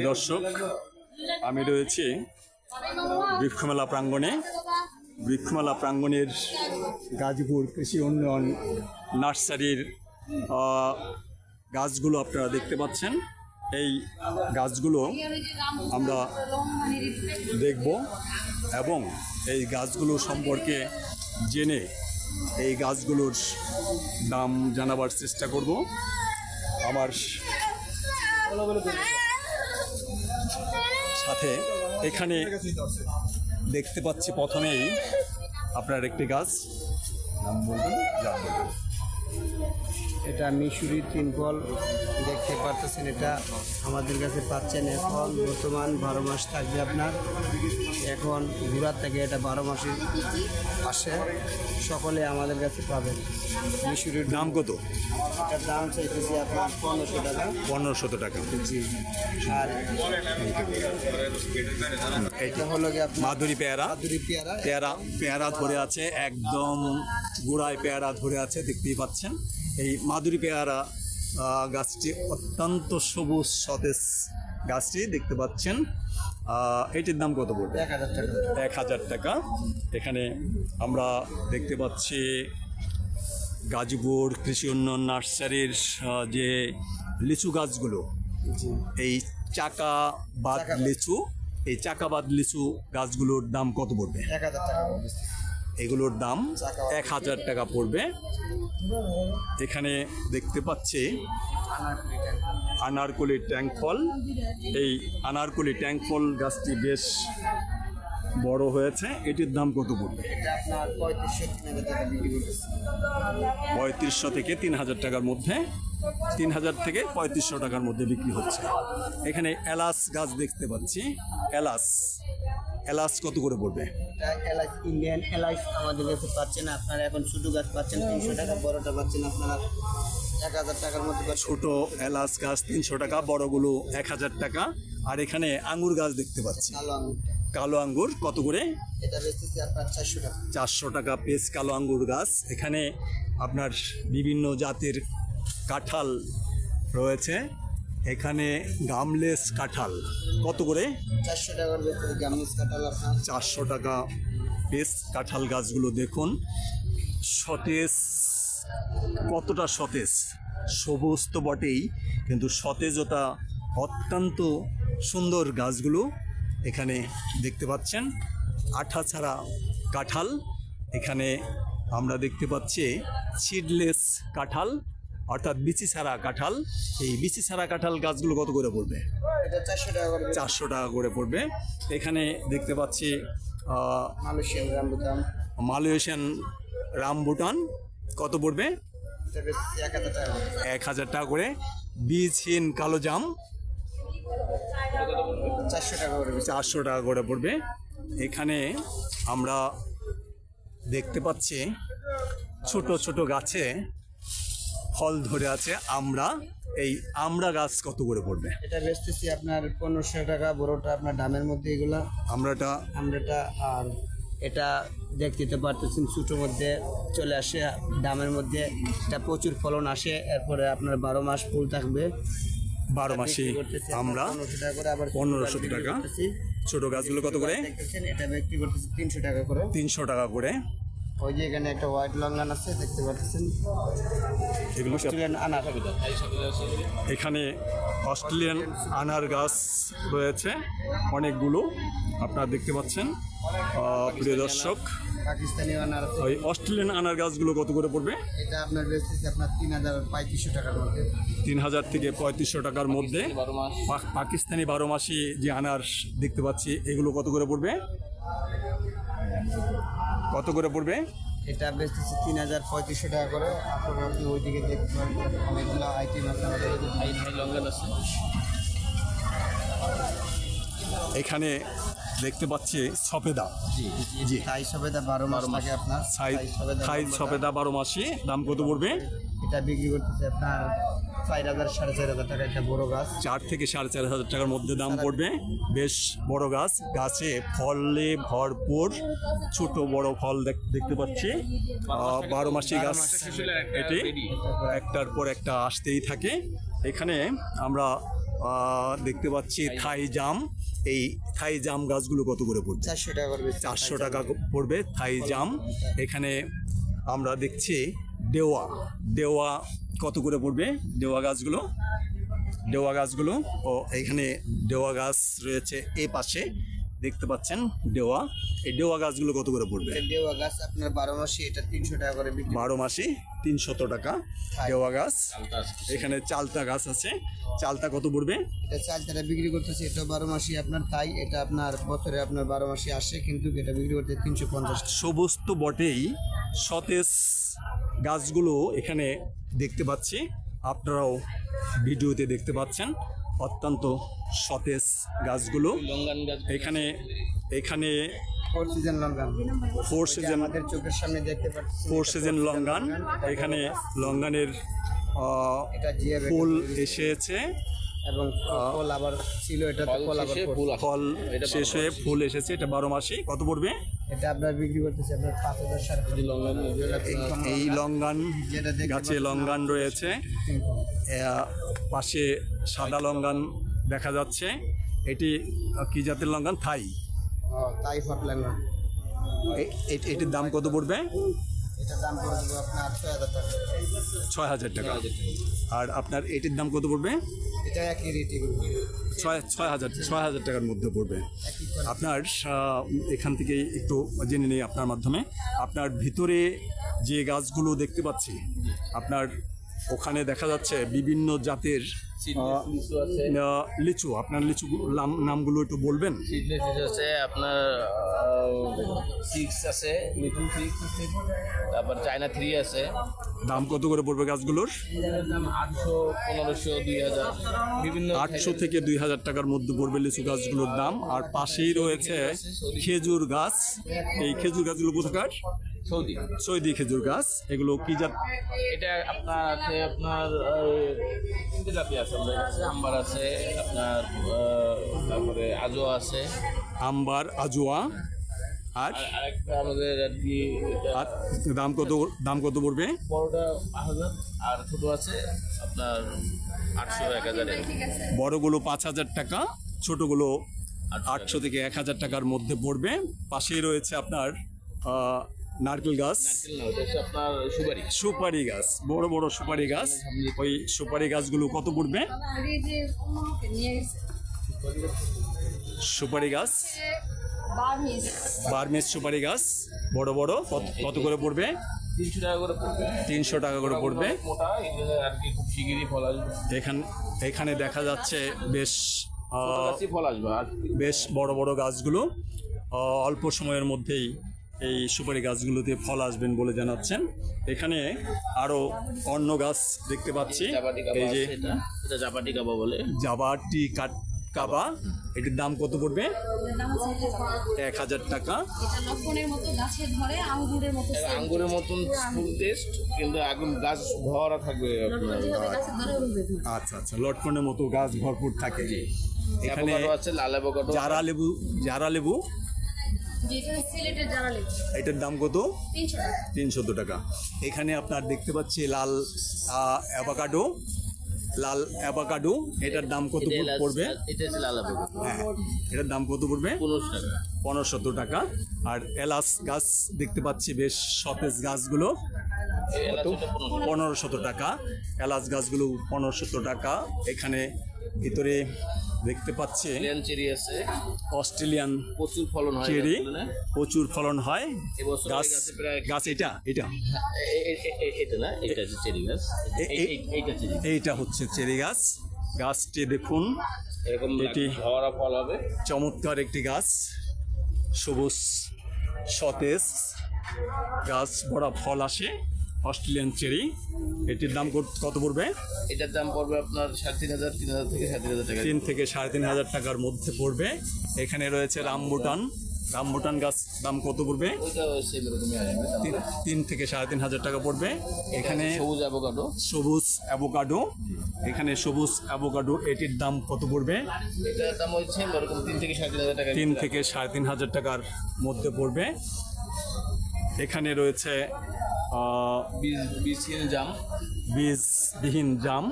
দর্শক, আমি রয়েছি বৃক্ষমেলা প্রাঙ্গণে। বৃক্ষমেলা প্রাঙ্গণের গাজীপুর কৃষি উন্নয়ন নার্সারির গাছগুলো আপনারা দেখতে পাচ্ছেন। এই গাছগুলো আমরা দেখব এবং এই গাছগুলো সম্পর্কে জেনে এই গাছগুলোর দাম জানাবার চেষ্টা করব। আমার সাথে এখানে দেখতে পাচ্ছি প্রথমেই আপনার একটি গাছ, নাম বলবেন? এটা মিশরি তিন ফল দেখতে পারতেছেন। এটা আমাদের কাছে পাচ্ছেন এখন বর্তমান 12 মাস থাকবে আপনার। এখন ঘুরার থেকে এটা 12 মাসে আসে, সকলে আমাদের কাছে পাবেন। মিশরির দাম কত? এটার দাম চাইতেছি আপনার 1500 টাকা। 1500 টাকা। জি। আর এটা হলো কি আপনার মাধুরী পেয়ারা। মাধুরী পেয়ারা। পেয়ারা ধরে আছে, একদম গোড়ায় পেয়ারা ধরে আছে, দেখতেই পাচ্ছেন। এই মাধুরী পেয়ারা গাছটি অত্যন্ত সবুজ সতেজ গাছটি দেখতে পাচ্ছেন। এটির দাম কত পড়বে? 1000 টাকা। 1000 টাকা। এখানে আমরা দেখতে পাচ্ছি গাজীপুর কৃষি উন্নয়ন নার্সারির যে লিচু গাছগুলো, এই চাকাবাদ লিচু, এই চাকাবাদ লিচু গাছগুলোর দাম কত পড়বে? 1000 টাকা। এগুলোর দাম 1000 টাকা পড়বে। এখানে দেখতে পাচ্ছি আনারকলি ট্যাঙ্ক ফল। এই আনারকলি ট্যাঙ্ক ফল গাছটি বেশ বড় হয়েছে। এটির দাম কত পড়বে? এটা আপনার 3500-3000 টাকা বিক্রি করতেছে। 3500 থেকে 3000 টাকার মধ্যে, 3000 থেকে 3500 টাকার মধ্যে বিক্রি হচ্ছে। এখানে এলাচ গাছ দেখতে পাচ্ছি। এলাচ কত করে পড়বে? এটা এলাচ, ইন্ডিয়ান এলাচ আমাদের কাছে পাচ্ছেন আপনারা। এখন ছোটো গাছ পাচ্ছেন 300 টাকা, বড়টা পাচ্ছেন আপনারা 1000 টাকার মধ্যে। ছোট এলাচ গাছ 300 টাকা, বড়গুলো 1000 টাকা। আর এখানে আঙ্গুর গাছ দেখতে পাচ্ছি। কালো আঙ্গুর কত করে? এটা বেচতেছি আপনার 400 টাকা। 400 টাকা পিস কালো আঙ্গুর গাছ। এখানে আপনার বিভিন্ন জাতের কাঁঠাল রয়েছে। এখানে গামলেস কাঁঠাল কত করে? 400 টাকার বেচতেছি গামলেস কাঁঠাল আপনার। 400 টাকা পিস কাঁঠাল গাছগুলো দেখুন, সতেজ, কতটা সতেজ। সবুজ তো বটেই, কিন্তু সতেজতা অত্যন্ত সুন্দর গাছগুলো এখানে দেখতে পাচ্ছেন। আঠা ছাড়া কাঁঠাল এখানে আমরা দেখতে পাচ্ছি। সিডলেস কাঁঠাল অর্থাৎ বিচি ছাড়া কাঁঠাল। এই বিচি ছাড়া কাঁঠাল গাছগুলো কত করে পড়বে? এটা 400 টাকা করে। 400 টাকা করে পড়বে। এখানে দেখতে পাচ্ছি মালয়েশিয়ান রামবুটান কত পড়বে? এটা বেচতেছি 1000 টাকা। 1000 টাকা করে। বীজহীন কালো জাম 400 টাকা করে। 400 টাকা করে পড়বে। এখানে আমরা দেখতে পাচ্ছি ছোট ছোট গাছে ফল ধরে আছে আমরা। এই আমরা গাছ কত করে পড়বে? এটা বেচতেছি আপনার 1500 টাকা, বড়টা আপনার দামের মধ্যে। এগুলা আমরাটা। আর এটা দেখতে পারতেছেন ছোটোর মধ্যে চলে আসে, দামের মধ্যে এটা প্রচুর ফলন আসে। এরপরে আপনার 12 মাস ফুল থাকবে। 12 মাসে আমরা 1500 টাকা করে। আবার 1500 টাকা। ছোট গাছগুলো কত করে? দেখতেছেন এটা বিক্রি করতেছি 300 টাকা করে। 300 টাকা করে। ওই যে এখানে একটা হোয়াইট লঙ্গান আছে দেখতে পাচ্ছেন, এগুলো অস্ট্রেলিয়ান আনার। এখানে অস্ট্রেলিয়ান আনার গাছ রয়েছে অনেকগুলো, আপনারা দেখতে পাচ্ছেন। প্রিয় দর্শক, পাকিস্তানি আনার আছে। ওই অস্ট্রেলিয়ান আনার গাছগুলো কত করে পড়বে? এটা আপনার বেচতেছি আপনার 3500 টাকার মধ্যে। 3000 থেকে 3500 টাকার মধ্যে। পাকিস্তানি 12 মাসি যে আনার দেখতে পাচ্ছি, এগুলো কত করে পড়বে? কত করে পড়বে? এটা বেচতেছি 3500 টাকা করে। আপনারা আপনি ওইদিকে দেখতে পারেন, অনেকগুলো আইটেম আছে আমাদের। লঙ্গান আছে এখানে দেখতে পাচ্ছি সফেদা। জি, থাই সফেদা 12 মাস থাকে আপনার। থাই সফেদা 12 মাসি। দাম কত পড়বে? এটা বিক্রি করতেছে আপনার 4000-4500 টাকা। একটা বড় গাছ 4 থেকে 4500 টাকার মধ্যে দাম পড়বে। বেশ বড় গাছ, গাছে ফলে ভরপুর, ছোট বড় ফল দেখতে পাচ্ছি। 12 মাসি গাছ এটি, একটার পর একটা আসতেই থাকে। এখানে আমরা দেখতে পাচ্ছি থাই জাম। এই থাই জাম গাছগুলো কত করে পড়বে? 400 টাকা করবে। 400 টাকা পড়বে থাই জাম। এখানে আমরা দেখছি দেওয়া। দেওয়া কত করে পড়বে? দেওয়া গাছগুলো, দেওয়া গাছগুলো ও এখানে দেওয়া গাছ রয়েছে এই পাশে দেখতে পাচ্ছেন দেওয়া। এই দেওয়া গাছগুলো কত করে পড়বে? দেওয়া গাছ আপনার 12 মাসে এটা 300 টাকা করে বিক্রি। 12 মাসে 300 টাকা দেওয়া গাছ। এখানে চালতা গাছ আছে, চালতা কত পড়বে? এটা চালতাটা বিক্রি করতেছে, এটা 12 মাসে আপনার তাই এটা আপনার বছরে আপনার 12 মাসে আসে, কিন্তু এটা বিক্রি করতে 350 টাকা। সবুজ তো বটেই, সতেজ গাছগুলো এখানে দেখতে পাচ্ছি, আপনারাও ভিডিওতে দেখতে পাচ্ছেন অত্যন্ত সতেজ গাছগুলো। এখানে এখানে four season longan, four season, আমাদের চোখের সামনে দেখতে পাচ্ছি ফোর সিজন লঙ্গান। এখানে লঙ্গানের এটা জিয়া ফুল এসেছে এবং ফল আবার ছিল, এটা ফল আবার ফল শেষ হয়ে ফুল এসেছে। এটা 12 মাসে কত পড়বে? এটা আপনার বিক্রি করতেছে আপনার 5000 টাকা লঙ্গান। এই লঙ্গান গাছে লঙ্গান রয়েছে, পাশে সাদা লঙ্গান দেখা যাচ্ছে। এটি কি জাতের লঙ্গান? থাই। তাই ফট লঙ্গান। এটির দাম কত পড়বে? এটার দাম পড়ে যাবে আপনার 6000 টাকা। আর আপনার এটির দাম কত পড়বে? এটা একই রেটই 6000 টাকার মধ্যে পড়বে। আপনার এখান থেকে একটু জেনে নিই আপনার মাধ্যমে, আপনার ভিতরে যে গাছগুলো দেখতে পাচ্ছি, আপনার ওখানে দেখা যাচ্ছে বিভিন্ন জাতের লিচু। আপনার লিচু নামগুলো একটু বলবেন? আছে আপনার 6 আছে, লিচু 6 আছে, তারপর চায়না 3 আছে। দাম কত করে পড়বে গাছগুলোর? দাম 800, 1500, 2000 বিভিন্ন 800 থেকে 2000 টাকার মধ্যে পড়বে লিচু গাছগুলোর দাম। আর পাশেই রয়েছে খেজুর গাছ। এই খেজুর গাছগুলো কোথাকার? সৌদি। সৌদি খেজুর গাছ। এগুলো কি জাত? এটা আপনার আছে আপনার 3টে জাতি আছে আমাদের কাছে। আম্বার আছে আপনার, তারপরে আজোয়া আছে, আম্বার, আজোয়া। আর আরেকটা আমাদের আর কি আর দাম কত পড়বে? বড়টা 5000 আর ছোট আছে আপনার 800, 1000 এর। বড়গুলো 5000 টাকা, ছোটগুলো 800 থেকে 1000 টাকার মধ্যে পড়বে। পাশেই রয়েছে আপনার নারকেল গাছ, আপনার সুপারি। সুপারি গাছ, বড় বড় সুপারি গাছ। ওই সুপারি গাছগুলো কত পড়বে? সুপারি গাছ, বার্মিজ সুপারি গাছ বড় বড় কত করে পড়বে? 300 টাকা করে পড়বে। 300 টাকা করে পড়বে। মোটা এগুলো আর কি খুব শিগগিরই ফল আসবে। এখানে দেখা যাচ্ছে বেশ কাছে ফল আসবে। আর বেশ বড় বড় গাছগুলো অল্প সময়ের মধ্যেই এই সুপারি গাছগুলোতে ফল আসবেন বলে জানাচ্ছেন। এখানে আরো অন্য গাছ দেখতে পাচ্ছি। এই যে এটা জাপাটি কাবা বলে, জাবাটি কাবা। এটির দাম কত পড়বে? 1000 টাকা। আঙ্গুরের মতন ফুল টেস্ট, কিন্তু একদম গাছ ভরা থাকবে আপনার। আচ্ছা আচ্ছা, লটকনের মতো গাছ ভরপুর থাকে। এখানে আছে লাল অ্যাভোকাডো, জারা লেবু। এটার দাম কত? 300 টাকা। এখানে আপনার দেখতে পাচ্ছি লাল অ্যাভোকাডো। লাল অ্যাভোকাডো, এটার দাম কত পড়বে? এটা হচ্ছে লাল অ্যাভোকাডো। হ্যাঁ, এটার দাম কত পড়বে? 1500 টাকা। 1500 টাকা। আর এলাচ গাছ দেখতে পাচ্ছি, বেশ সতেজ গাছগুলো, 1500 টাকা। এলাচ গাছগুলো 1500 টাকা। এখানে ভিতরে দেখতে পাচ্ছি চেরি আছে, অস্ট্রেলিয়ান প্রচুর ফলন হয় চেরি, প্রচুর ফলন হয়। এবছর গাছ গাছ এটা এটা না, এটা হচ্ছে চেরি গাছ। এইটা চেরি, এইটা হচ্ছে চেরি গাছ। গাছটি দেখুন, এরকম এটি ভরা ফল হবে। চমৎকার একটি গাছ, সবুজ সতেজ গাছ, বড় ফল আসে, অস্ট্রেলিয়ান চেরি। এটির দাম কত পড়বে? এটার দাম পড়বে আপনার 3500, 3000 থেকে 3500 টাকা। 3 থেকে 3500 টাকার মধ্যে পড়বে। এখানে রয়েছে রামবুটান। রামবুটান গাছ দাম কত পড়বে? ওইটা সেম এরকমই আসবে, 3 থেকে 3500 টাকা পড়বে। এখানে সবুজ অ্যাভোকাডো। সবুজ অ্যাভোকাডো, এখানে সবুজ অ্যাভোকাডো, এটির দাম কত পড়বে? এটার দাম হচ্ছে এরকম 3 থেকে 3500 টাকা। 3 থেকে 3500 টাকার মধ্যে পড়বে। এখানে রয়েছে বিসিএন জাম। বীজবিহীন জাম,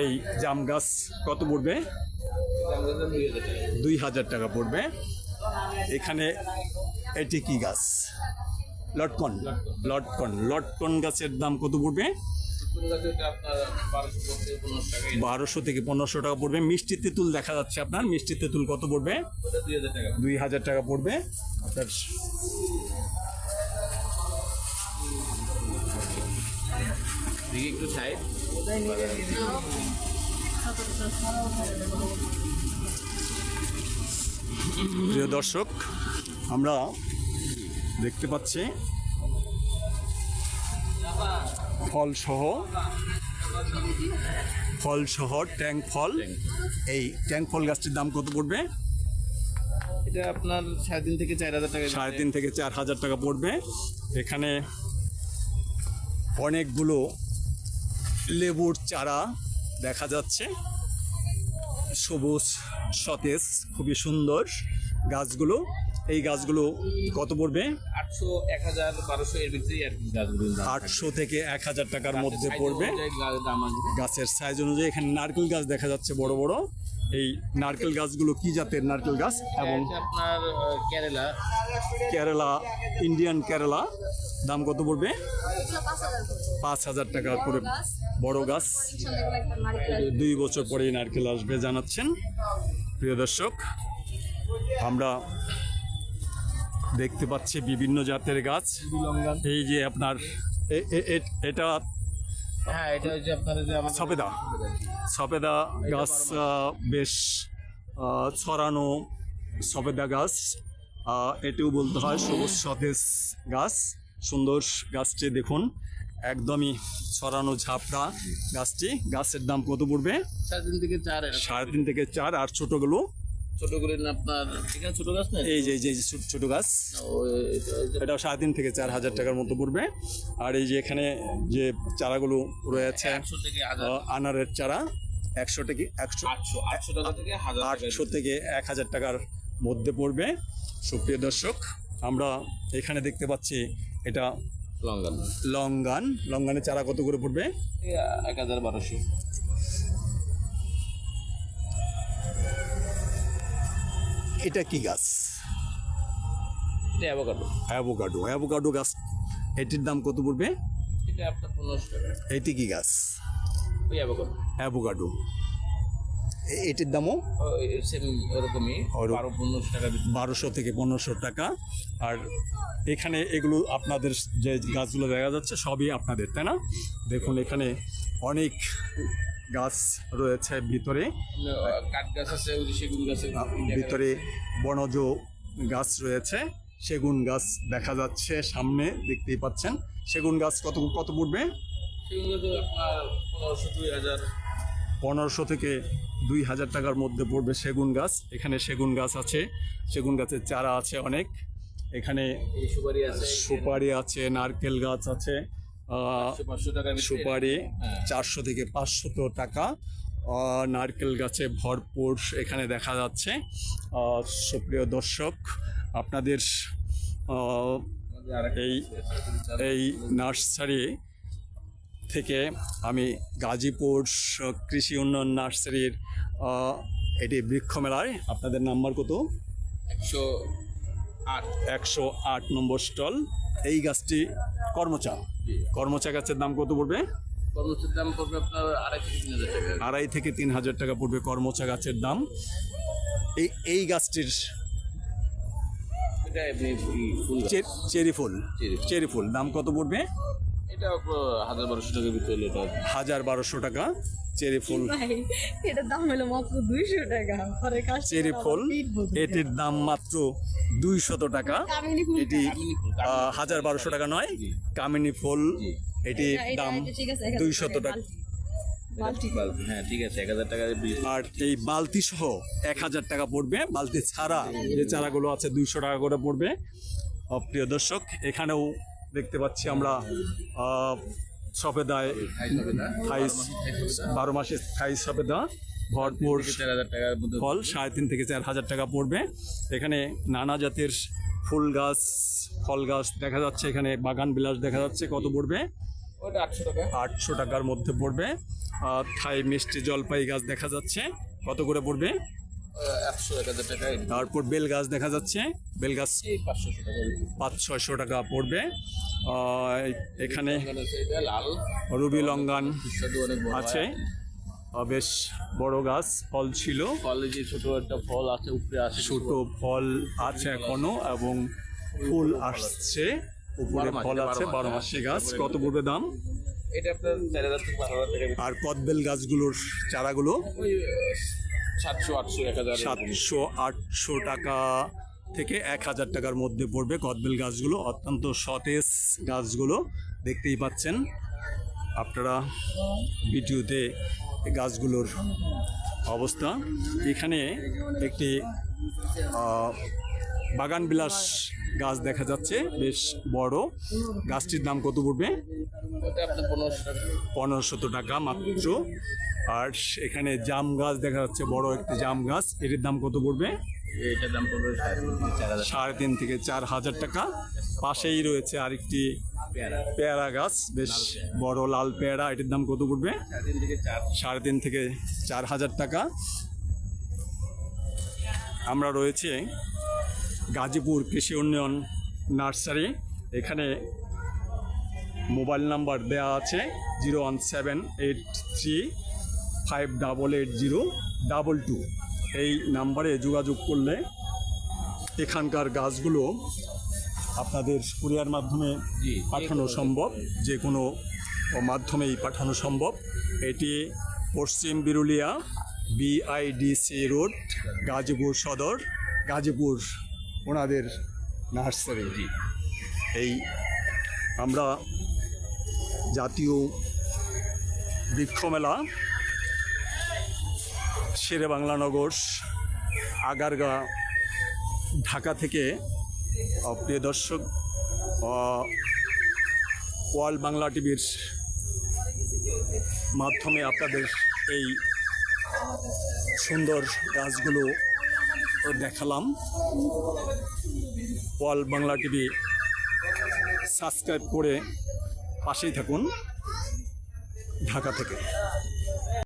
এই জাম গাছ কত পড়বে? 2,000 টাকা পড়বে। এখানে এটি কি গাছ? লটকন। লটকন লটকন গাছের দাম কত পড়বে? 1200 থেকে 1500 টাকা পড়বে। মিষ্টি তেঁতুল দেখা যাচ্ছে আপনার, মিষ্টি তেঁতুল কত পড়বে? 2,000 টাকা পড়বে। আপনার একটু সাইড প্রিয় দর্শক, আমরা দেখতে পাচ্ছি ফলসহ ট্যাঙ্ক ফল। এই ট্যাঙ্ক ফল গাছটির দাম কত পড়বে? এটা আপনার 3.5 থেকে 4,000 টাকা। 3.5 থেকে 4,000 টাকা পড়বে। এখানে অনেকগুলো লেবুর চারা দেখা যাচ্ছে, সবুজ সতেজ, খুবই সুন্দর গাছগুলো। এই গাছগুলো কত পড়বে? 800, 1000, 1200 এর ভিতরেই আর কি গাছগুলোর দাম। 800 থেকে 1,000 টাকার মধ্যে পড়বে দাম আসবে। গাছের সাইজ অনুযায়ী। এখানে নারকেল গাছ দেখা যাচ্ছে বড় বড়। এই নারকেল গাছগুলো কি জাতের নারকেল গাছ? এবং এটা আপনার কেরালা কেরালা, ইন্ডিয়ান কেরালা, দাম কত পড়বে? 5,000 টাকা করে বড় গাছ। 2 বছর পরেই নারকেল আসবে জানাচ্ছেন। প্রিয় দর্শক, আমরা দেখতে পাচ্ছি বিভিন্ন জাতের গাছ। এই যে আপনার এটা হ্যাঁ, এটা হচ্ছে আপনার যে আমাদের সফেদা। সফেদা গাছ বেশ ছড়ানো সফেদা গাছ। এটিও বলতে হয় সবুজ সতেজ গাছ। সুন্দর গাছটি দেখুন, একদমই ছড়ানো ঝাপড়া গাছটি। গাছের দাম কত পড়বে? 3.5 থেকে 4। 3.5 থেকে 4। আর ছোটগুলো? ছোটগুলো না আপনার এখানে ছোট গাছ না, এই যে ছোট গাছ, এটাও 3.5 থেকে 4,000 টাকার মতো পড়বে। আর এই যে এখানে যে চারাগুলো রয়েছে, 100 থেকে 1000, আনারের চারা 100 থেকে 800 টাকা থেকে 1000 টাকা। 800 থেকে 1,000 টাকার মধ্যে পড়বে। সুপ্রিয় দর্শক, আমরা এখানে দেখতে পাচ্ছি এটা লঙ্গান। লঙ্গানের চারা কত করে পড়বে? 1000, 1200। এটা কি গাছ? এটা অ্যাভোকাডো। অ্যাভোকাডো গাছ, এটির দাম কত পড়বে? এটা আপনার 1500 টাকা। এটি কি গাছ? ওই অ্যাভোকাডো। এটির দামও সেম এরকমই 1200 টাকা। 1200 থেকে 1500 টাকা। আর এখানে এগুলো আপনাদের যে গাছগুলো দেখা যাচ্ছে সবই আপনাদের, তাই না? দেখুন এখানে অনেক গাছ রয়েছে ভিতরে। কাঠ গাছ আছে, ওই যে সেগুন গাছের ভিতরে বনজ গাছ রয়েছে, সেগুন গাছ দেখা যাচ্ছে সামনে, দেখতেই পাচ্ছেন। সেগুন গাছ কত পড়বে? সেগুন গাছ আপনার 1500, 2000। 1500 থেকে 2,000 টাকার মধ্যে পড়বে সেগুন গাছ। এখানে সেগুন গাছ আছে, সেগুন গাছের চারা আছে অনেক। এখানে সুপারি আছে, নারকেল গাছ আছে, 500 টাকা। সুপারি 400 থেকে 500 টাকা। নারকেল গাছে ভরপুর এখানে দেখা যাচ্ছে। সুপ্রিয় দর্শক, আপনাদের এই নার্সারি থেকে আমি গাজীপুর কৃষি উন্নয়ন নার্সারির এটি বৃক্ষ মেলায় আপনাদের নাম্বার কত? 108 নম্বর স্টল। এই গাছটি কর্মচা গাছের দাম কত পড়বে? কর্মচার দাম পড়বে আপনার 2,500 থেকে 3,000 টাকা। 2,500 থেকে 3,000 টাকা পড়বে কর্মচা গাছের দাম। এই গাছটির এটা এমনি ফুল গাছ। চেরি ফুল দাম কত পড়বে? এটা 1,000, 1200 টাকার ভিতরে। এটা 1,000, 1200 টাকা চেরি ফুল। এটার দাম হলো মাত্র 200 টাকা। চেরি ফুল, এটির দাম মাত্র 200 টাকা। এটি 1,000, 1200 টাকা নয়, কামিনী ফুল। এটির দাম 200 টাকা। হ্যাঁ ঠিক আছে, 1,000 টাকা। আর এই বালতি সহ 1,000 টাকা পড়বে। বালতি ছাড়া যে চারাগুলো আছে 200 টাকা করে পড়বে। প্রিয় দর্শক, এখানেও দেখতে পাচ্ছি আমরা সফেদায় থাইস, 12 মাসের থাইস সফেদা ভরপুর 4,000 টাকার মধ্যে ফল। 3,500 থেকে 4,000 টাকা পড়বে। এখানে নানা জাতের ফুল গাছ, ফল গাছ দেখা যাচ্ছে। এখানে বাগান বিলাস দেখা যাচ্ছে। কত পড়বে? ওটা 800 টাকা। 800 টাকার মধ্যে পড়বে। থাই মিষ্টি জলপাই গাছ দেখা যাচ্ছে, কত করে পড়বে? 100 1000 টাকা। তারপর বেল গাছ দেখা যাচ্ছে, বেল গাছ এই 500 টাকা। 500-600 টাকা পড়বে। এখানে এখানে আছে এটা লাল রুবি লঙ্গান সুস্বাদু, অনেক বড় আছে, বেশ বড় গাছ, ফল ছিল, ফলে যে ছোট একটা ফল আছে উপরে আছে, ছোট ফল আছে এখনো এবং ফুল আসছে, উপরে 12 মাস, ফল এটা আছে, 12 মাসি গাছ। কত পড়বে দাম? এটা আপনার 4000 থেকে 12000 টাকা। আর কদবেল গাছগুলোর চারাগুলো ওই 700 800 1000। 700-800 টাকা থেকে 1000 টাকার মধ্যে পড়বে কদবেল গাছগুলো। অত্যন্ত সতেজ গাছগুলো, দেখতেই পাচ্ছেন আপনারা ভিডিওতে এই গাছগুলোর অবস্থা। এখানে একটি বাগান বিলাস গাছ দেখা যাচ্ছে, বেশ বড়। গাছটির দাম কত পড়বে? ওটা আপনার 1500 টাকা। 1500 টাকা মাত্র। আর এখানে জাম গাছ দেখা যাচ্ছে, বড় একটি জাম গাছ, এটির দাম কত পড়বে? এটার দাম পড়বে 4000 3,500 থেকে 4,000 টাকা। পাশেই রয়েছে আরেকটি পেয়ারা গাছ, বেশ বড় লাল পেয়ারা, এটির দাম কত পড়বে? 3 থেকে 4। 3,500 থেকে 4,000 টাকা। আমরা রয়েছে গাজীপুর কৃষি উন্নয়ন নার্সারি। এখানে মোবাইল নাম্বার দেওয়া আছে 01783588022। এই নাম্বারে যোগাযোগ করলে এখানকার গাছগুলো আপনাদের কুরিয়ার মাধ্যমে জি, পাঠানো সম্ভব, যে কোনো মাধ্যমেই পাঠানো সম্ভব। এটি পশ্চিম বিরুলিয়া BIDC রোড, গাজীপুর সদর, গাজীপুর ওনাদের নার্সারি। এই আমরা জাতীয় বৃক্ষমেলা শেরে বাংলানগর আগারগা ঢাকা থেকে প্রিয় দর্শক, ওয়ার্ল্ড বাংলা টিভির মাধ্যমে আপনাদের এই সুন্দর গাছগুলো দেখালাম। ওয়ার্ল্ড বাংলা টিভি সাবস্ক্রাইব করে পাশেই থাকুন ঢাকা থেকে।